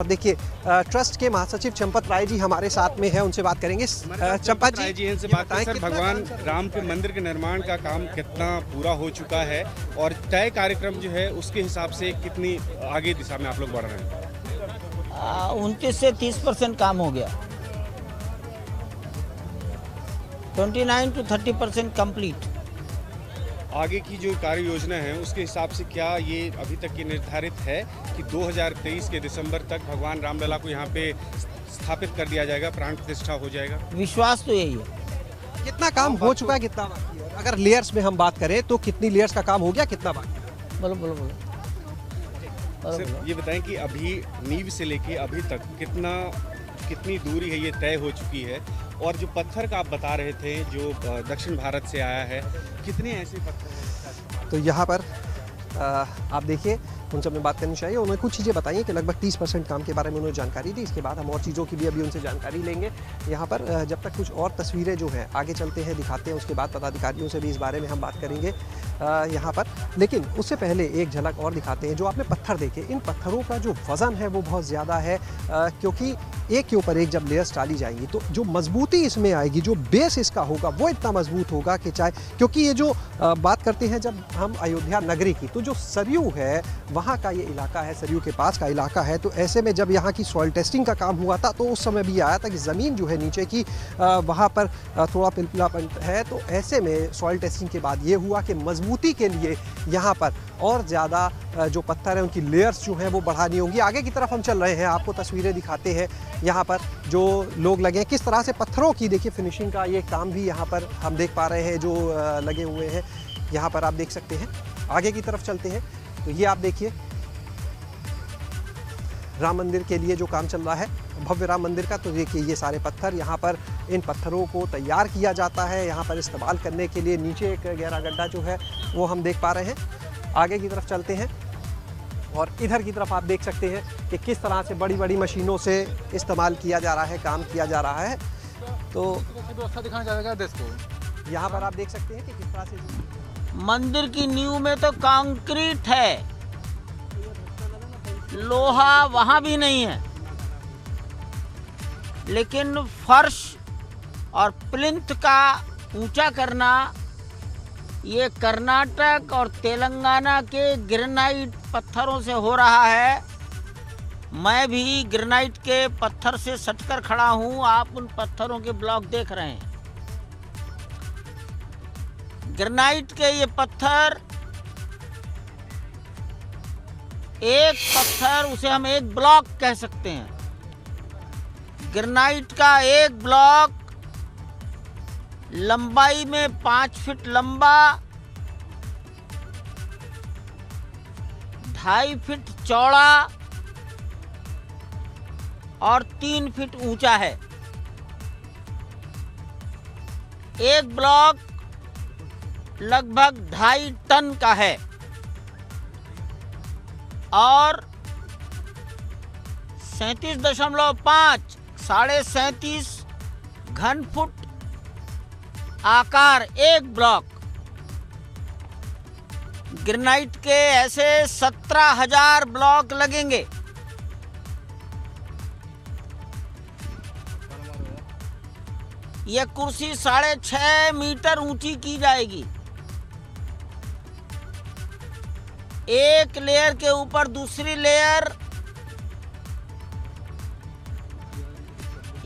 और देखिए ट्रस्ट के महासचिव चंपत राय जी हमारे साथ में है, उनसे बात करेंगे। चंपत जी इनसे बात करें। सर, भगवान राम के मंदिर के निर्माण का काम कितना पूरा हो चुका है और तय कार्यक्रम जो है उसके हिसाब से कितनी आगे दिशा में आप लोग बढ़ रहे हैं? 29 से 30% काम हो गया। 29 to 30% कंप्लीट। आगे की जो कार्य योजना है उसके हिसाब से क्या ये अभी तक ये निर्धारित है कि 2023 के दिसंबर तक भगवान रामलला को यहाँ पे स्थापित कर दिया जाएगा, प्राण प्रतिष्ठा हो जाएगा? विश्वास तो यही है। कितना काम हो चुका है, कितना बाकी है? अगर लेयर्स में हम बात करें तो कितनी लेयर्स का काम हो गया, कितना बाकी है? बोलो बोलो बोलो। सर, ये बताएं कि अभी नींव से लेके अभी तक कितनी दूरी है ये तय हो चुकी है, और जो पत्थर का आप बता रहे थे जो दक्षिण भारत से आया है, कितने ऐसे पत्थर हैं? तो यहाँ पर आप देखिए उनसे हमें बात करनी चाहिए। उन्होंने कुछ चीज़ें बताई कि लगभग 30% काम के बारे में उन्होंने जानकारी दी। इसके बाद हम और चीज़ों की भी अभी उनसे जानकारी लेंगे। यहाँ पर जब तक कुछ और तस्वीरें जो हैं आगे चलते हैं दिखाते हैं, उसके बाद पदाधिकारियों से भी इस बारे में हम बात करेंगे यहाँ पर। लेकिन उससे पहले एक झलक और दिखाते हैं। जो आपने पत्थर देखे, इन पत्थरों का जो वज़न है वो बहुत ज़्यादा है, क्योंकि एक के ऊपर एक जब लेयर्स डाली जाएंगी तो जो मजबूती इसमें आएगी, जो बेस इसका होगा वो इतना मजबूत होगा कि चाहे, क्योंकि ये जो बात करते हैं जब हम अयोध्या नगरी की, तो जो सरयू है वहाँ का ये इलाका है, सरयू के पास का इलाका है। तो ऐसे में जब यहाँ की सॉइल टेस्टिंग का काम हुआ था तो उस समय भी आया था कि ज़मीन जो है नीचे की वहाँ पर थोड़ा पिलपिलापन है। तो ऐसे में सॉइल टेस्टिंग के बाद ये हुआ कि मजबूती के लिए यहाँ पर और ज़्यादा जो पत्थर हैं उनकी लेयर्स जो हैं वो बढ़ानी होंगी। आगे की तरफ हम चल रहे हैं, आपको तस्वीरें दिखाते हैं। यहाँ पर जो लोग लगे हैं, किस तरह से पत्थरों की देखिए फिनिशिंग का ये काम भी यहाँ पर हम देख पा रहे हैं जो लगे हुए हैं। यहाँ पर आप देख सकते हैं। आगे की तरफ चलते हैं तो ये आप देखिए राम मंदिर के लिए जो काम चल रहा है, भव्य राम मंदिर का। तो देखिए ये सारे पत्थर, यहाँ पर इन पत्थरों को तैयार किया जाता है यहाँ पर इस्तेमाल करने के लिए। नीचे एक गहरा गड्ढा जो है वो हम देख पा रहे हैं। आगे की तरफ चलते हैं और इधर की तरफ आप देख सकते हैं कि किस तरह से बड़ी बड़ी मशीनों से इस्तेमाल किया जा रहा है, काम किया जा रहा है। तो व्यवस्था दिखाना चाहेगा देश को। यहाँ पर आप देख सकते हैं कि किस तरह से मंदिर की नींव में तो कंक्रीट है, लोहा वहां भी नहीं है, लेकिन फर्श और प्लिंथ का ऊंचा करना ये कर्नाटक और तेलंगाना के ग्रेनाइट पत्थरों से हो रहा है। मैं भी ग्रेनाइट के पत्थर से सटकर खड़ा हूं, आप उन पत्थरों के ब्लॉक देख रहे हैं। ग्रेनाइट के ये पत्थर, एक पत्थर उसे हम एक ब्लॉक कह सकते हैं। ग्रेनाइट का एक ब्लॉक लंबाई में 5 फीट लंबा, 2.5 फीट चौड़ा और 3 फीट ऊंचा है। एक ब्लॉक लगभग 2.5 टन का है और 37.5 37.5 घन फुट आकार एक ब्लॉक। ग्रेनाइट के ऐसे 17,000 ब्लॉक लगेंगे। यह कुर्सी 6.5 मीटर ऊंची की जाएगी। एक लेयर के ऊपर दूसरी लेयर,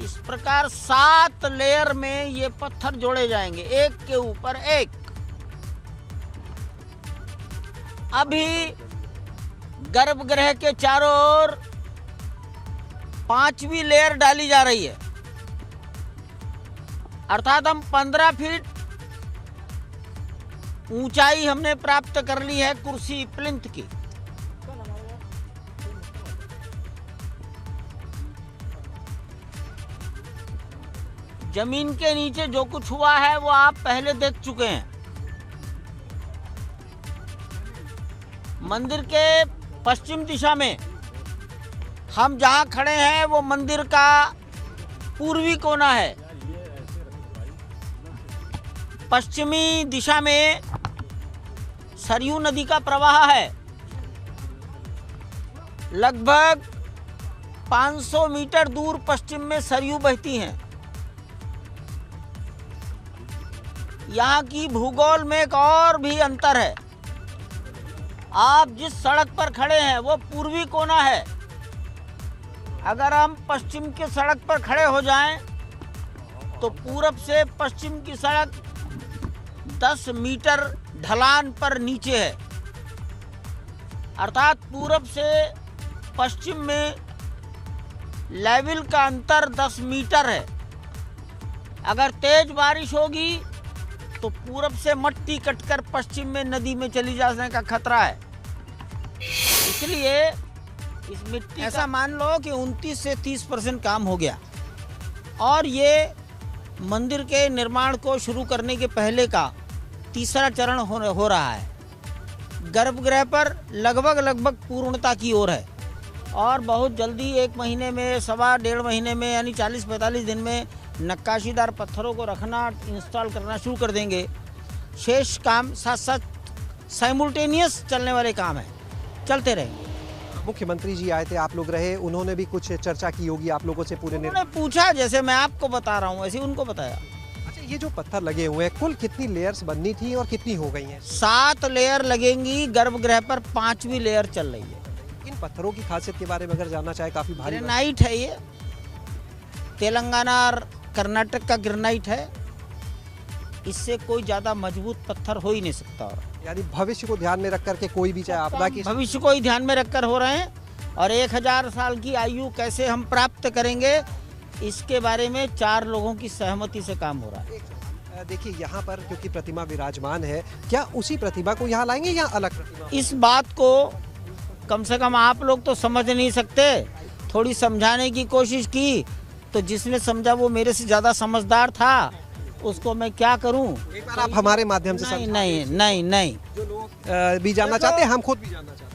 इस प्रकार 7 लेयर में ये पत्थर जोड़े जाएंगे, एक के ऊपर एक। अभी गर्भगृह के चारों ओर 5वीं लेयर डाली जा रही है, अर्थात हम 15 फीट ऊंचाई हमने प्राप्त कर ली है कुर्सी प्लिंथ की। जमीन के नीचे जो कुछ हुआ है वो आप पहले देख चुके हैं। मंदिर के पश्चिम दिशा में हम जहां खड़े हैं वो मंदिर का पूर्वी कोना है। पश्चिमी दिशा में सरयू नदी का प्रवाह है। लगभग 500 मीटर दूर पश्चिम में सरयू बहती हैं। यहाँ की भूगोल में एक और भी अंतर है। आप जिस सड़क पर खड़े हैं वो पूर्वी कोना है। अगर हम पश्चिम की सड़क पर खड़े हो जाएं तो पूरब से पश्चिम की सड़क 10 मीटर ढलान पर नीचे है, अर्थात पूरब से पश्चिम में लेवल का अंतर 10 मीटर है। अगर तेज बारिश होगी तो पूरब से मट्टी कटकर पश्चिम में नदी में चली जाने का खतरा है। इसलिए इस मिट्टी ऐसा मान लो कि 29 से 30% काम हो गया और ये मंदिर के निर्माण को शुरू करने के पहले का तीसरा चरण हो रहा है। गर्भगृह पर लगभग पूर्णता की ओर है और बहुत जल्दी 1 महीने में, 1.5 महीने में, यानी 40-45 दिन में नक्काशीदार पत्थरों को रखना, इंस्टॉल करना शुरू कर देंगे। शेष काम साथ साथ साइमल्टेनियस चलने वाले काम हैं, चलते रहेंगे। मुख्यमंत्री जी आए थे, आप लोग रहे, उन्होंने भी कुछ चर्चा की होगी आप लोगों से पूरे उन्होंने पूछा, जैसे मैं आपको बता रहा हूँ ऐसे उनको बताया। अच्छा, ये जो पत्थर लगे हुए हैं कुल कितनी लेयर्स बननी थी और कितनी हो गई हैं? 7 लेयर लगेंगी, गर्भगृह पर 5वीं लेयर चल रही है। इन पत्थरों की खासियत के बारे में अगर जानना चाहे, काफी भारी ग्रेनाइट है ये, तेलंगाना और कर्नाटक का ग्रेनाइट है। इससे कोई ज्यादा मजबूत पत्थर हो ही नहीं सकता। यानी भविष्य को ध्यान में रख करके कोई भी चाहे आपदा की भविष्य को ही ध्यान में रखकर हो रहे हैं और 1000 साल की आयु कैसे हम प्राप्त करेंगे इसके बारे में 4 लोगों की सहमति से काम हो रहा है। देखिए यहाँ पर क्योंकि प्रतिमा विराजमान है, क्या उसी प्रतिमा को यहाँ लाएंगे या अलग प्रतिमा? इस बात को कम से कम आप लोग तो समझ नहीं सकते। थोड़ी समझाने की कोशिश की तो जिसने समझा वो मेरे से ज्यादा समझदार था, उसको मैं क्या करूं? एक बार आप हमारे माध्यम से नहीं। जो लोग भी जानना चाहते हैं, हम खुद भी जानना चाहते हैं।